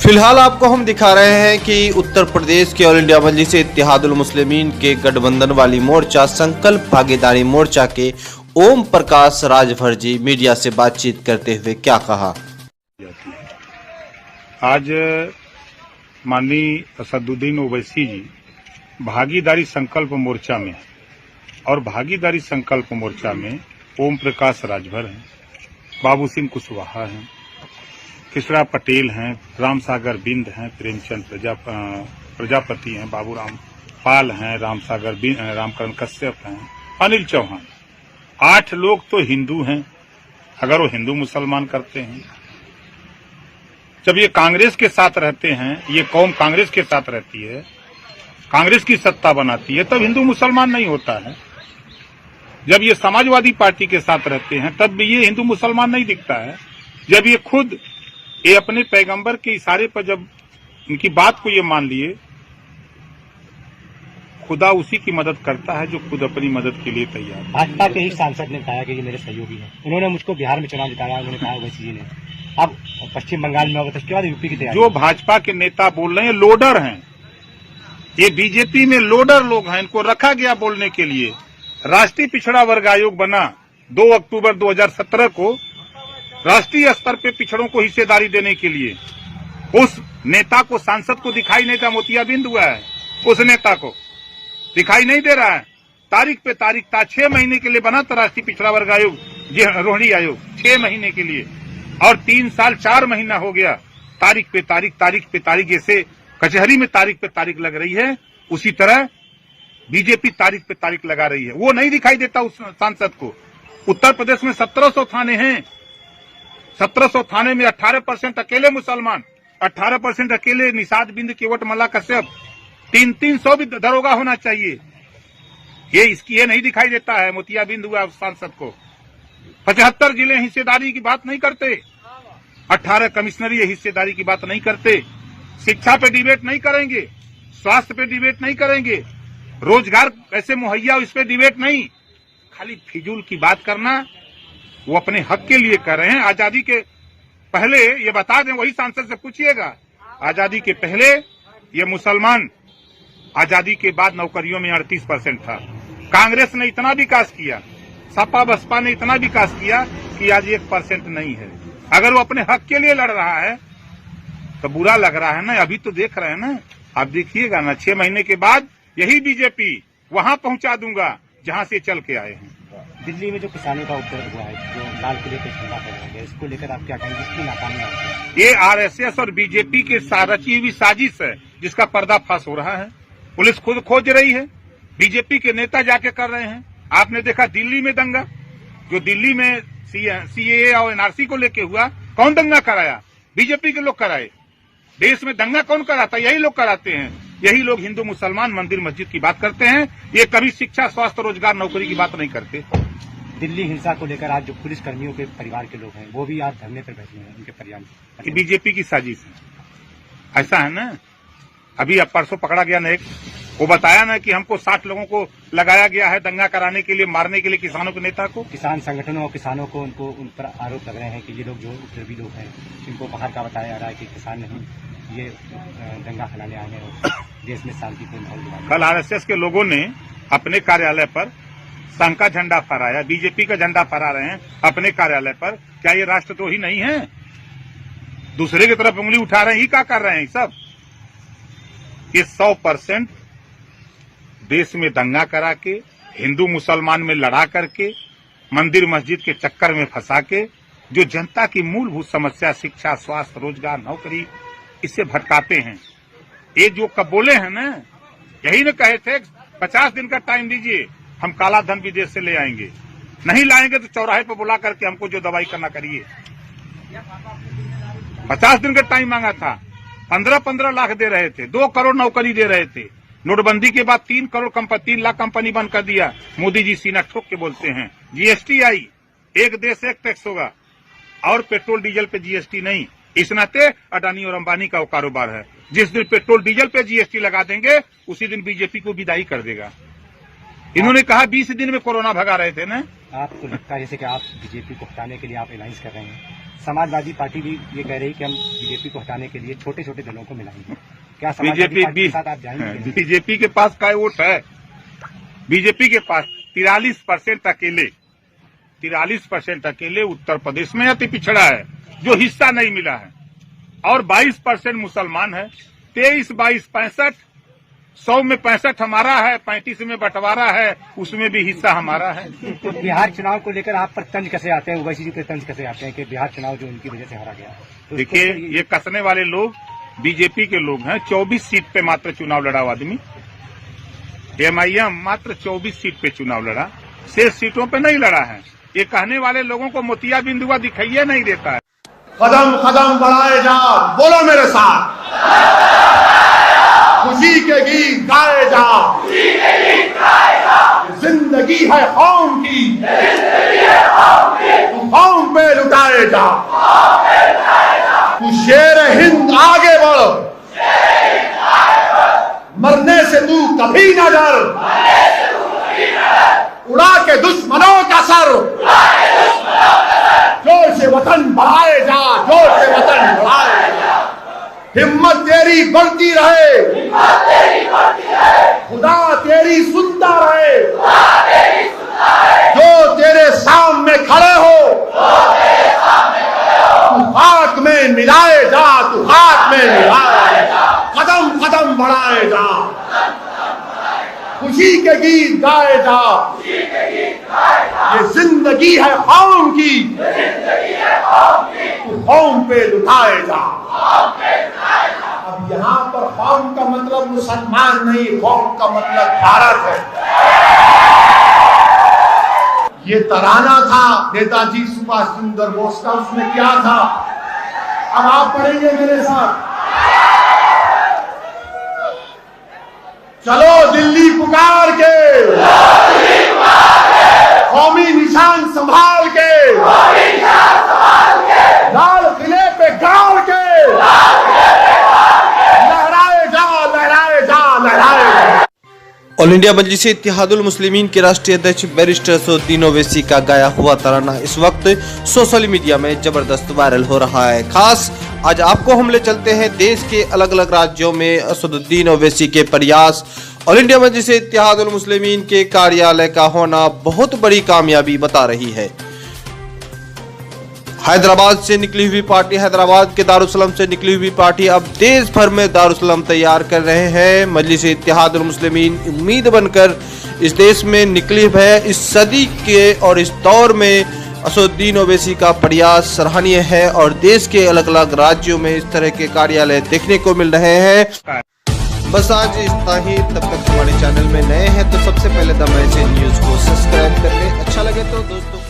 फिलहाल आपको हम दिखा रहे हैं कि उत्तर प्रदेश के ऑल इंडिया मजलिस इत्तेहादुल मुस्लिमीन के गठबंधन वाली मोर्चा संकल्प भागीदारी मोर्चा के ओम प्रकाश राजभर जी मीडिया से बातचीत करते हुए क्या कहा। आज माननीय असदुद्दीन ओवैसी जी भागीदारी संकल्प मोर्चा में और भागीदारी संकल्प मोर्चा में ओम प्रकाश राजभर हैं, बाबू सिंह कुशवाहा हैं, किशोर पटेल हैं, राम सागर बिंद हैं, प्रेमचंद प्रजापति हैं, बाबूराम पाल हैं, रामकरण कश्यप हैं, अनिल चौहान। 8 लोग तो हिंदू हैं, अगर वो हिंदू मुसलमान करते हैं। जब ये कांग्रेस के साथ रहते हैं, ये कौम कांग्रेस के साथ रहती है, कांग्रेस की सत्ता बनाती है, तब हिंदू मुसलमान नहीं होता है। जब ये समाजवादी पार्टी के साथ रहते हैं तब भी ये हिंदू मुसलमान नहीं दिखता है। जब ये अपने पैगंबर के इशारे पर जब उनकी बात को ये मान लिए, खुदा उसी की मदद करता है जो खुद अपनी मदद के लिए तैयार है। भाजपा के ही सांसद ने बताया कि ये मेरे सहयोगी हैं, उन्होंने मुझको बिहार में चुनाव जिताया, उन्होंने कहा ओवैसी जी ने। अब पश्चिम बंगाल में होगा, उसके बाद यूपी की तैयारी। जो भाजपा के नेता बोल रहे हैं लोडर हैं, ये बीजेपी में लोडर लोग हैं, इनको रखा गया बोलने के लिए। राष्ट्रीय पिछड़ा वर्ग आयोग बना 2 अक्टूबर 2017 को, राष्ट्रीय स्तर पे पिछड़ों को हिस्सेदारी देने के लिए। उस नेता को, सांसद को दिखाई नहीं था, मोतियाबिंद हुआ है, उस नेता को दिखाई नहीं दे रहा है। तारीख पे तारीख था, 6 महीने के लिए बना था राष्ट्रीय पिछड़ा वर्ग आयोग, रोहिणी आयोग, 6 महीने के लिए, और 3 साल 4 महीना हो गया। तारीख पे तारीख, जैसे कचहरी में तारीख पे तारीख लग रही है, उसी तरह बीजेपी तारीख पे तारीख लगा रही है। वो नहीं दिखाई देता उस सांसद को। उत्तर प्रदेश में 1700 थाने हैं, 1700 थाने में 18% अकेले मुसलमान, 18% अकेले निषाद बिंद, केवट मल्ला कश्यप, 300 भी दरोगा होना चाहिए। ये नहीं दिखाई देता है। मोतियाबिंद हुआ सांसद को। 75 जिले हिस्सेदारी की बात नहीं करते, 18 कमिश्नरी हिस्सेदारी की बात नहीं करते। शिक्षा पे डिबेट नहीं करेंगे, स्वास्थ्य पे डिबेट नहीं करेंगे, रोजगार कैसे मुहैया इस पे डिबेट नहीं, खाली फिजूल की बात करना। वो अपने हक के लिए कर रहे हैं। आजादी के पहले, ये बता दें, वही सांसद से पूछिएगा, आजादी के पहले ये मुसलमान, आजादी के बाद नौकरियों में 38% था। कांग्रेस ने इतना विकास किया, सपा बसपा ने इतना विकास किया कि आज 1% नहीं है। अगर वो अपने हक के लिए लड़ रहा है तो बुरा लग रहा है ना। अभी तो देख रहे हैं ना, आप देखिएगा ना, 6 महीने के बाद यही बीजेपी वहां पहुंचा दूंगा जहां से चल के आए हैं। दिल्ली में जो किसानों का उपद्रव हुआ है, जो लाल किले पे झंडा फहराया गया, इसको लेकर आप क्या कहेंगे, इसकी नाकामी है? ये आरएसएस और बीजेपी के रची हुई साजिश है, जिसका पर्दाफाश हो रहा है। पुलिस खुद खोज रही है, बीजेपी के नेता जाके कर रहे हैं। आपने देखा दिल्ली में दंगा, जो दिल्ली में सीएए और एनआरसी को लेके हुआ, कौन दंगा कराया? बीजेपी के लोग कराए। देश में दंगा कौन कराता? यही लोग कराते हैं। यही लोग हिंदू मुसलमान, मंदिर मस्जिद की बात करते हैं। ये कभी शिक्षा, स्वास्थ्य, रोजगार, नौकरी की बात नहीं करते। दिल्ली हिंसा को लेकर आज जो पुलिस कर्मियों के परिवार के लोग हैं, वो भी आज धरने पर बैठे हैं, उनके परिवार। बीजेपी की साजिश है, ऐसा है ना। अभी अब परसों पकड़ा गया ना एक, वो बताया ना कि हमको 60 लोगों को लगाया गया है दंगा कराने के लिए, मारने के लिए, किसानों के नेता को। किसान संगठनों और किसानों को उन पर आरोप लग रहे हैं कि ये लोग जो उपद्रवी लोग हैं, इनको बाहर का बताया जा रहा है कि किसान नहीं, ये दंगा फैलाने आए हैं और देश में शांति को माहौल दिलाने। कल आरएसएस के लोगों ने अपने कार्यालय पर संघ का झंडा फहराया, बीजेपी का झंडा फहरा रहे हैं अपने कार्यालय पर। क्या ये राष्ट्रद्रोही नहीं है? दूसरे की तरफ उंगली उठा रहे हैं, ही क्या कर रहे हैं सब? ये 100% देश में दंगा करा के, हिंदू मुसलमान में लड़ा करके, मंदिर मस्जिद के चक्कर में फंसा के, जो जनता की मूलभूत समस्या शिक्षा, स्वास्थ्य, रोजगार, नौकरी, इससे भटकाते हैं। ये जो कब बोले हैं ना, यही न कहे थे 50 दिन का टाइम दीजिए, हम काला धन विदेश से ले आएंगे। नहीं लाएंगे तो चौराहे पर बुला करके हमको जो दवाई करना करिए। 50 दिन का टाइम मांगा था, 15-15 लाख दे रहे थे, 2 करोड़ नौकरी दे रहे थे। नोटबंदी के बाद 3 लाख कंपनी बंद कर दिया। मोदी जी सीना ठोक के बोलते हैं। जीएसटी आई, एक देश एक टैक्स होगा, और पेट्रोल डीजल पे जीएसटी नहीं। इस नाते अडानी और अंबानी का वो कारोबार है। जिस दिन पेट्रोल डीजल पे जीएसटी लगा देंगे, उसी दिन बीजेपी को विदाई कर देगा। इन्होंने कहा 20 दिन में कोरोना भगा रहे थे ना। आपको लगता है जैसे कि आप बीजेपी को हटाने के लिए आप अलायंस कर रहे हैं? समाजवादी पार्टी भी ये कह रही है कि हम बीजेपी को हटाने के लिए छोटे छोटे दलों को मिलाएंगे। क्या समाजवादी पार्टी के साथ आप जाएंगे? बीजेपी के पास काय वोट है? बीजेपी के पास 43% अकेले 43% अकेले उत्तर प्रदेश में अति पिछड़ा है, जो हिस्सा नहीं मिला है। और 22% मुसलमान है। 23, 22, 65, 100 में 65 हमारा है, 35 में बंटवारा है, उसमें भी हिस्सा हमारा है। तो बिहार चुनाव को लेकर आप पर तंज कैसे आते हैं, ओवैसी जी पे तंज कैसे आते हैं कि बिहार चुनाव जो उनकी वजह से हारा गया? तो देखिए, ये कसने वाले लोग बीजेपी के लोग हैं। 24 सीट पे मात्र चुनाव लड़ा आदमी। एमआईएम मात्र 24 सीट पे चुनाव लड़ा, शेष सीटों पे नहीं लड़ा है। ये कहने वाले लोगों को मोतिया बिंदुआ दिखाइए नहीं देता है। कदम कदम बढ़ाए जा, बोलो मेरे साथ, खुशी के गीत गाए जा, जिंदगी है कौम की, तू कौम पे लुटाए जा, तू शेर हिंद आगे बढ़, मरने से तू कभी न डर, उड़ा के दुश्मनों का सर, जोर से वतन बढ़ाए जा, जोर से वतन बढ़ाए जा, हिम्मत तेरी बढ़ती रहे, खुदा तेरी सुनता रहे, जो तेरे सामने खड़े हो, तू खाक में मिलाए जा, तू खाक में मिलाए जा, कदम कदम बढ़ाए जा, खुशी के गीत गाए जा, ये जिंदगी है कौम की, तू कौम पे लुटाए जा। अब यहाँ पर कौम का मतलब मुसलमान नहीं, कौम का मतलब भारत है। ये तराना था नेताजी सुभाष चंद्र बोस का, उसमें क्या था? अब आप पढ़ेंगे मेरे साथ। चलो दिल्ली पुकार के, कौमी निशान संभाल के, लाल किले पे गाड़ के, लहराए जा, लहराए जा, लहराए जा। ऑल इंडिया मजलिस इत्तेहादुल मुस्लिमीन के राष्ट्रीय अध्यक्ष बैरिस्टर असदुद्दीन ओवैसी का गाया हुआ तराना इस वक्त सोशल मीडिया में जबरदस्त वायरल हो रहा है। खास आज आपको हम ले चलते हैं देश के अलग अलग राज्यों में असदुद्दीन ओवैसी के प्रयास। ऑल इंडिया मजलिस इत्तेहादुल मुस्लिमीन के कार्यालय का होना बहुत बड़ी कामयाबी बता रही है। हैदराबाद से निकली हुई पार्टी, हैदराबाद के दारुसलम से निकली हुई पार्टी अब देश भर में दारुसलम तैयार कर रहे हैं। मजलिस इत्तेहादुल मुस्लिमीन उम्मीद बनकर इस देश में निकली है। इस सदी के और इस दौर में असदुद्दीन ओवैसी का प्रयास सराहनीय है और देश के अलग अलग राज्यों में इस तरह के कार्यालय देखने को मिल रहे हैं। बस आज इतना ही। तब तक हमारे चैनल में नए हैं तो सबसे पहले दबाएं से न्यूज को सब्सक्राइब कर ले। अच्छा लगे तो दोस्तों